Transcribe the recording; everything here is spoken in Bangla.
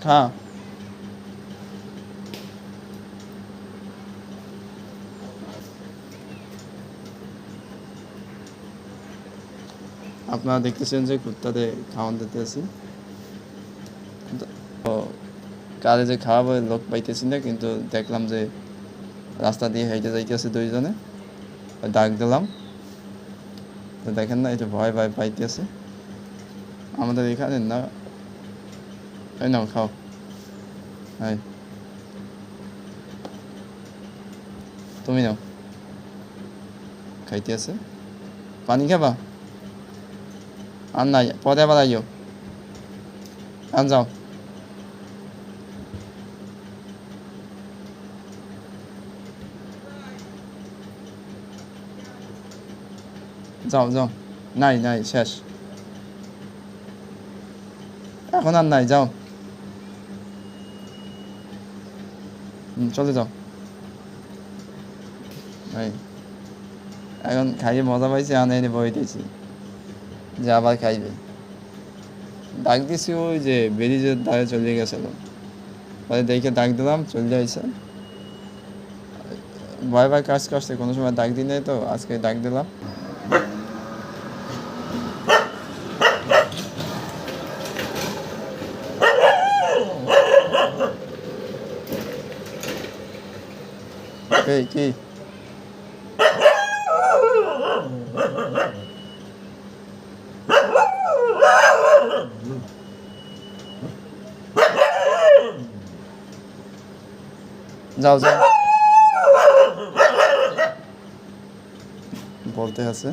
খা। আপনারা দেখতেছেন যে কুত্তাতে খাওয়ান দিতেছি, কারে যে খাওয়াবো লোক পাইতেছি না, কিন্তু দেখলাম যে রাস্তা দিয়ে হেঁটে যাইতেছে দুইজনে, ডাক দিলাম, তো দেখেন না এটা ভয় ভয় পাইতেছে আমাদের এখানে না। এই নাও খাও, এই তুমি নাও, খাইতেছে। পানি খাবা? আর নাই, পরে আবার আইও, আর যাও। যাও যাও, নাই নাই, শেষ, এখন আর নাই, যাও। চলে যাও। এই এখন খাইয়ে মজা পাইছি, আনে এনে বই দিয়েছি যে আবার খাইবে। ডাক দিছি, ওই যে ব্রিজের ধারে চলে গেছিল, পরে দেখে ডাক দিলাম, চলে যাইছে। ভয় ভয় কাজ করছে, কোনো সময় ডাক দিই নাই, তো আজকে ডাক দিলাম। এই কি যাও যাও, বলতে আছে।